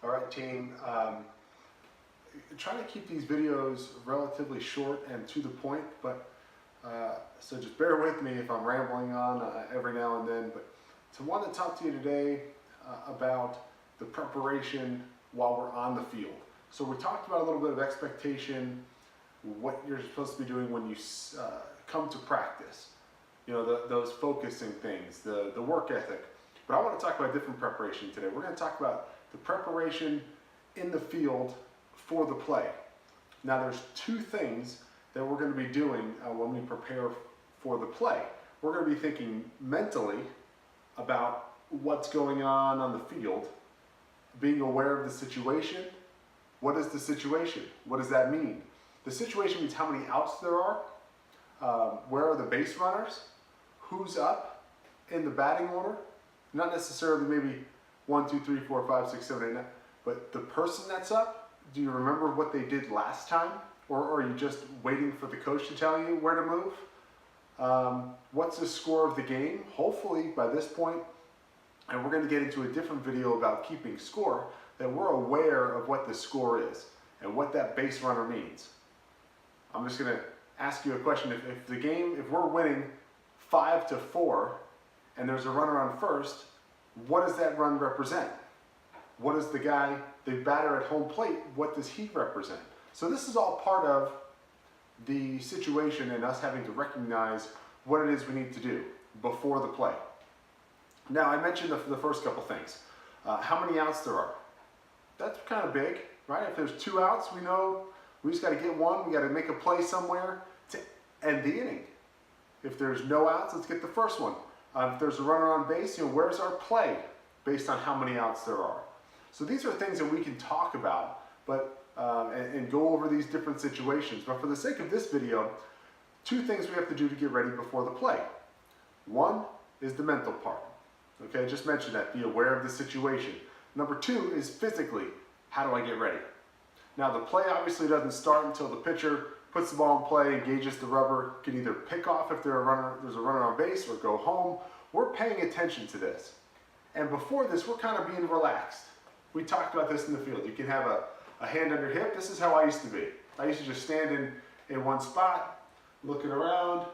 All right, team. Trying to keep these videos relatively short and to the point, but so just bear with me if I'm rambling on every now and then. But I want to talk to you today about the preparation while we're on the field. So we talked about a little bit of expectation, what you're supposed to be doing when you come to practice. You know, those focusing things, the work ethic. But I want to talk about a different preparation today. We're going to talk about the preparation in the field for the play. Now there's two things that we're going to be doing when we prepare for the play. We're going to be thinking mentally about what's going on the field, being aware of the situation. What is the situation? What does that mean? The situation means how many outs there are, where are the base runners, who's up in the batting order, not necessarily maybe 1, 2, 3, 4, 5, 6, 7, 8, 9, but the person that's up, do you remember what they did last time? Or are you just waiting for the coach to tell you where to move? What's the score of the game? Hopefully by this point, and we're going to get into a different video about keeping score, that we're aware of what the score is and what that base runner means. I'm just going to ask you a question. If we're winning 5-4 and there's a runner on first, what does that run represent? What is the batter at home plate, what does he represent? So this is all part of the situation and us having to recognize what it is we need to do before the play. Now I mentioned the first couple things. How many outs there are. That's kind of big, right? If there's 2 outs, we know we just got to get one. We got to make a play somewhere to end the inning. If there's no outs, let's get the first one. If there's a runner on base, where's our play based on how many outs there are? So these are things that we can talk about, but and go over these different situations. But for the sake of this video, 2 things we have to do to get ready before the play. One is the mental part. Okay, I just mentioned that. Be aware of the situation. Number 2 is physically, how do I get ready? Now the play obviously doesn't start until the pitcher puts the ball in play, engages the rubber, can either pick off if there's a runner on base or go home. We're paying attention to this. And before this, we're kind of being relaxed. We talked about this in the field. You can have a hand on your hip. This is how I used to be. I used to just stand in one spot, looking around,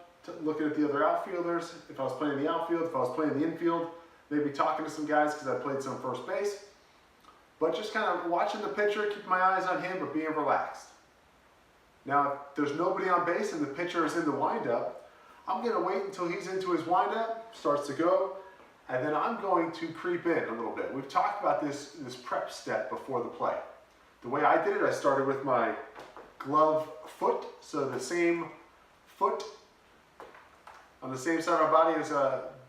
looking at the other outfielders. If I was playing the outfield, if I was playing the infield, maybe talking to some guys because I played some first base. But just kind of watching the pitcher, keep my eyes on him, but being relaxed. Now, if there's nobody on base and the pitcher is in the windup, I'm going to wait until he's into his windup, starts to go, and then I'm going to creep in a little bit. We've talked about this prep step before the play. The way I did it, I started with my glove foot, so the same foot on the same side of my body as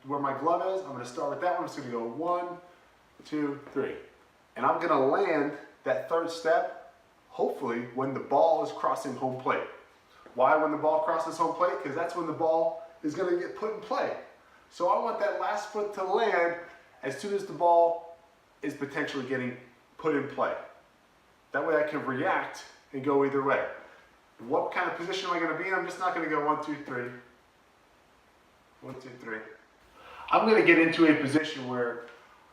where my glove is. I'm going to start with that one. I'm just going to go 1, 2, 3. And I'm going to land that third step hopefully when the ball is crossing home plate. Why when the ball crosses home plate? Because that's when the ball is going to get put in play. So I want that last foot to land as soon as the ball is potentially getting put in play. That way I can react and go either way. What kind of position am I going to be in? I'm just not going to go 1, 2, 3. 1, 2, 3. I'm going to get into a position where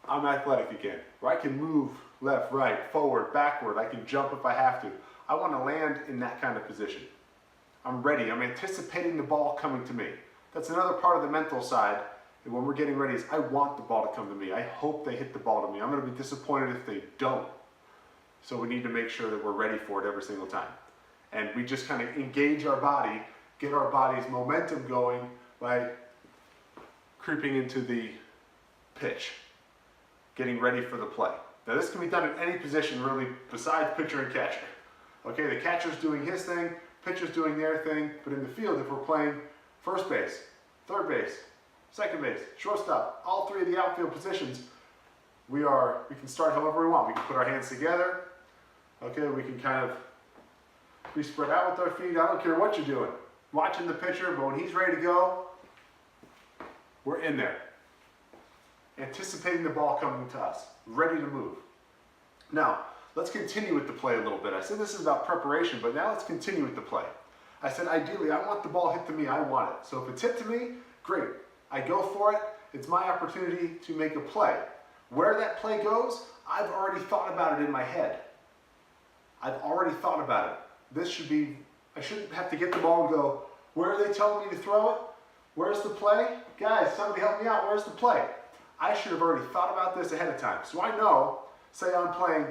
I'm athletic again, where I can move left, right, forward, backward. I can jump if I have to. I want to land in that kind of position. I'm ready. I'm anticipating the ball coming to me. That's another part of the mental side. And when we're getting ready is I want the ball to come to me. I hope they hit the ball to me. I'm going to be disappointed if they don't. So we need to make sure that we're ready for it every single time. And we just kind of engage our body, get our body's momentum going by creeping into the pitch, getting ready for the play. Now this can be done in any position really besides pitcher and catcher. Okay, the catcher's doing his thing, pitcher's doing their thing, but in the field if we're playing first base, third base, second base, shortstop, all 3 of the outfield positions, we can start however we want. We can put our hands together, okay, we can kind of be spread out with our feet. I don't care what you're doing. Watching the pitcher, but when he's ready to go, we're in there. Anticipating the ball coming to us, ready to move. Now, let's continue with the play a little bit. I said this is about preparation, but now let's continue with the play. I said ideally, I want the ball hit to me, I want it. So if it's hit to me, great. I go for it. It's my opportunity to make a play. Where that play goes, I've already thought about it in my head. I've already thought about it. I shouldn't have to get the ball and go, where are they telling me to throw it? Where's the play? Guys, somebody help me out, where's the play? I should have already thought about this ahead of time. So I know, say I'm playing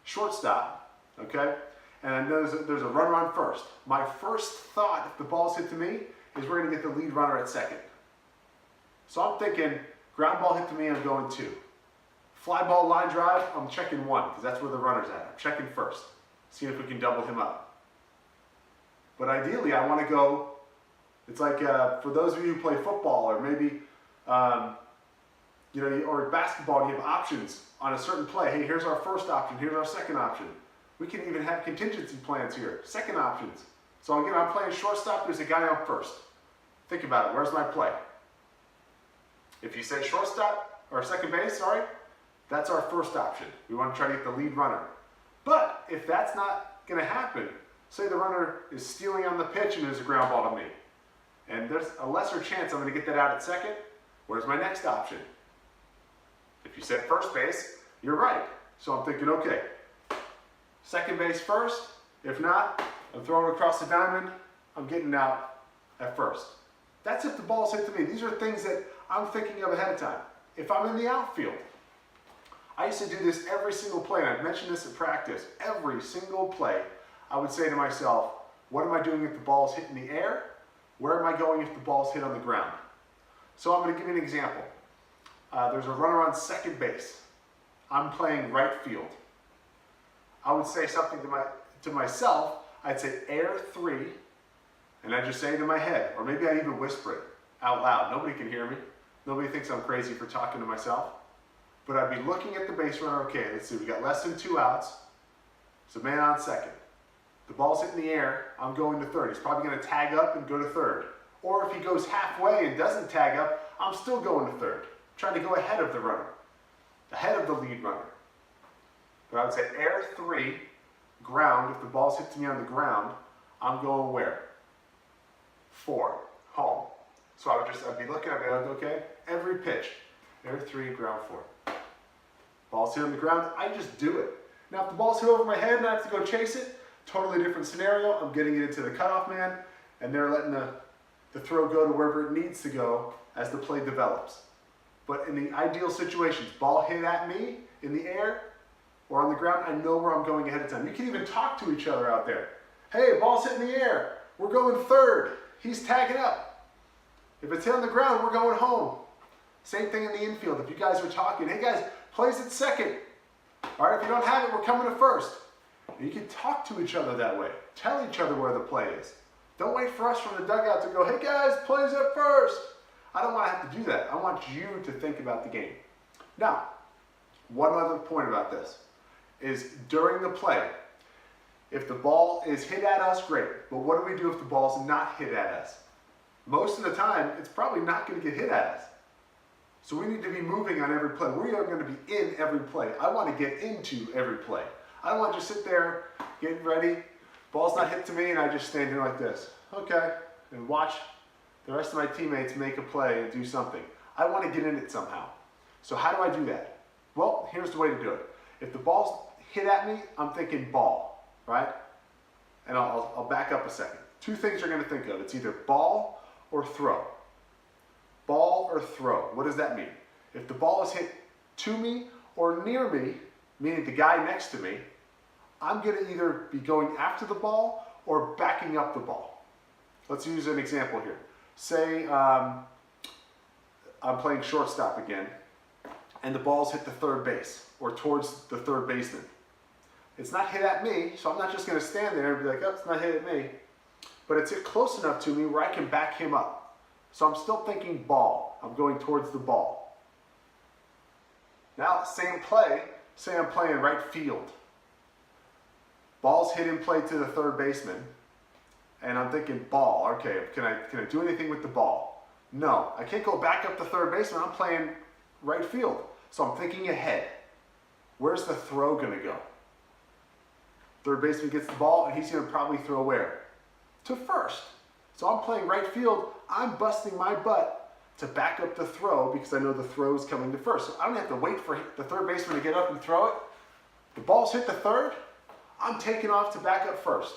shortstop, okay? And I know there's a runner on first. My first thought, if the ball's hit to me, is we're gonna get the lead runner at second. So I'm thinking, ground ball hit to me, I'm going 2. Fly ball line drive, I'm checking 1, because that's where the runner's at. I'm checking first, seeing if we can double him up. But ideally, I want to go, it's like for those of you who play football, or maybe, or basketball, and you have options on a certain play. Hey, here's our first option, here's our second option. We can even have contingency plans here, second options. So again, I'm playing shortstop, there's a guy on first. Think about it, where's my play? If you say shortstop, or second base, sorry, that's our first option. We want to try to get the lead runner. But if that's not going to happen, say the runner is stealing on the pitch and there's a ground ball to me, and there's a lesser chance I'm going to get that out at second, where's my next option? If you said first base, you're right. So I'm thinking, okay, second base first. If not, I'm throwing across the diamond. I'm getting out at first. That's if the ball's hit to me. These are things that I'm thinking of ahead of time. If I'm in the outfield, I used to do this every single play, and I've mentioned this at practice. Every single play, I would say to myself, what am I doing if the ball's hit in the air? Where am I going if the ball's hit on the ground? So I'm going to give you an example. There's a runner on second base. I'm playing right field. I would say something to myself. I'd say air 3, and I just say it in my head, or maybe I even whisper it out loud. Nobody can hear me. Nobody thinks I'm crazy for talking to myself. But I'd be looking at the base runner. Okay, let's see, we got less than 2 outs. So man on second. The ball's hitting the air, I'm going to third. He's probably going to tag up and go to third. Or if he goes halfway and doesn't tag up, I'm still going to third. I'm trying to go ahead of the runner, ahead of the lead runner. But I would say air 3, ground. If the ball's hit to me on the ground, I'm going where? 4, home. So I'd be looking at it, okay, every pitch, air 3, ground 4. Ball's hit on the ground, I just do it. Now if the ball's hit over my head and I have to go chase it, totally different scenario. I'm getting it into the cutoff man, and they're letting the throw go to wherever it needs to go as the play develops. But in the ideal situations, ball hit at me in the air or on the ground, I know where I'm going ahead of time. You can even talk to each other out there. Hey, ball's hit in the air. We're going third. He's tagging up. If it's hit on the ground, we're going home. Same thing in the infield. If you guys are talking, hey guys, plays at second. All right, if you don't have it, we're coming to first. And you can talk to each other that way. Tell each other where the play is. Don't wait for us from the dugout to go, hey guys, plays at first. I don't want to have to do that. I want you to think about the game. Now, one other point about this is during the play, if the ball is hit at us, great. But what do we do if the ball's not hit at us? Most of the time, it's probably not going to get hit at us. So we need to be moving on every play. We are going to be in every play. I want to get into every play. I don't want to just sit there, getting ready, ball's not hit to me, and I just stand here like this. Okay, and watch the rest of my teammates make a play and do something. I want to get in it somehow. So how do I do that? Well, here's the way to do it. If the ball's hit at me, I'm thinking ball, right? And I'll back up a second. 2 things you're going to think of. It's either ball or throw. Ball or throw. What does that mean? If the ball is hit to me or near me, meaning the guy next to me, I'm going to either be going after the ball or backing up the ball. Let's use an example here. Say I'm playing shortstop again, and the ball's hit the third base or towards the third baseman. It's not hit at me, so I'm not just going to stand there and be like, oh, it's not hit at me. But it's hit close enough to me where I can back him up. So I'm still thinking ball. I'm going towards the ball. Now, same play, say I'm playing right field. Ball's hit in play to the third baseman, and I'm thinking ball. Okay, can I do anything with the ball? No, I can't go back up the third baseman. I'm playing right field. So I'm thinking ahead. Where's the throw going to go? Third baseman gets the ball, and he's going to probably throw where? To first. So I'm playing right field. I'm busting my butt to back up the throw because I know the throw is coming to first. So I don't have to wait for the third baseman to get up and throw it. The ball's hit the third, I'm taking off to back up first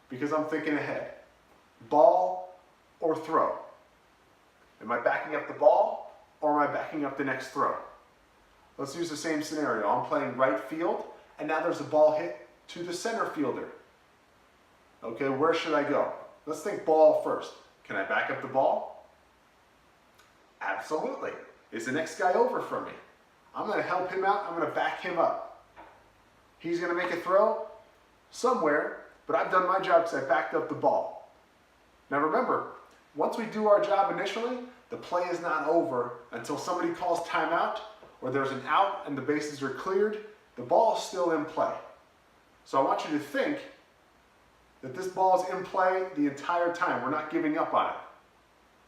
because I'm thinking ahead. Ball or throw? Am I backing up the ball or am I backing up the next throw? Let's use the same scenario. I'm playing right field and now there's a ball hit to the center fielder. Okay, where should I go? Let's think ball first. Can I back up the ball? Absolutely. Is the next guy over from me? I'm going to help him out. I'm going to back him up. He's going to make a throw somewhere, but I've done my job because I backed up the ball. Now remember, once we do our job initially, the play is not over until somebody calls timeout or there's an out and the bases are cleared. The ball is still in play. So I want you to think that this ball is in play the entire time. We're not giving up on it.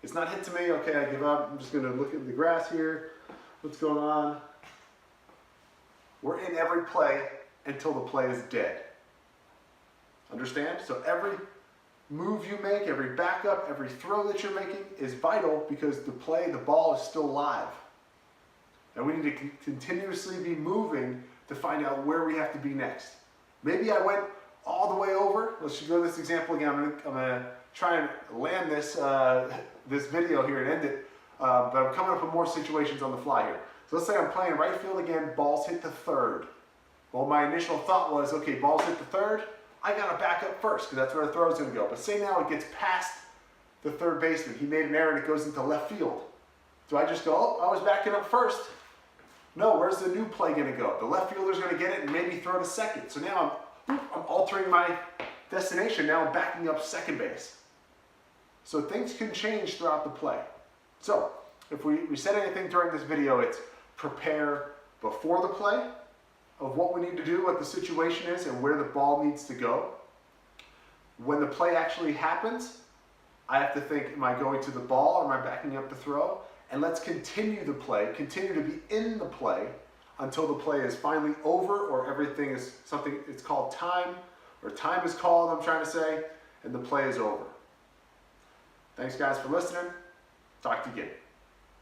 It's not hit to me, okay, I give up. I'm just going to look at the grass here. What's going on? We're in every play until the play is dead. Understand? So every move you make, every backup, every throw that you're making is vital because the ball is still live. And we need to continuously be moving to find out where we have to be next. Maybe I went all the way over. Let's go to this example again. I'm gonna try and land this this video here and end it, but I'm coming up with more situations on the fly here. So let's say I'm playing right field again, balls hit the third. Well, my initial thought was, okay, balls hit the third, I gotta back up first because that's where the throw is gonna go. But say now it gets past the third baseman. He made an error and it goes into left field. Do I just go, oh, I was backing up first? No, where's the new play gonna go? The left fielder's gonna get it and maybe throw to second. So now I'm altering my destination. Now I'm backing up second base. So things can change throughout the play. So if we said anything during this video, it's prepare before the play of what we need to do, what the situation is, and where the ball needs to go. When the play actually happens, I have to think, am I going to the ball or am I backing up the throw? And let's continue the play, continue to be in the play until the play is finally over or everything is something, it's called time, or time is called, I'm trying to say, and the play is over. Thanks guys for listening. Talk to you again.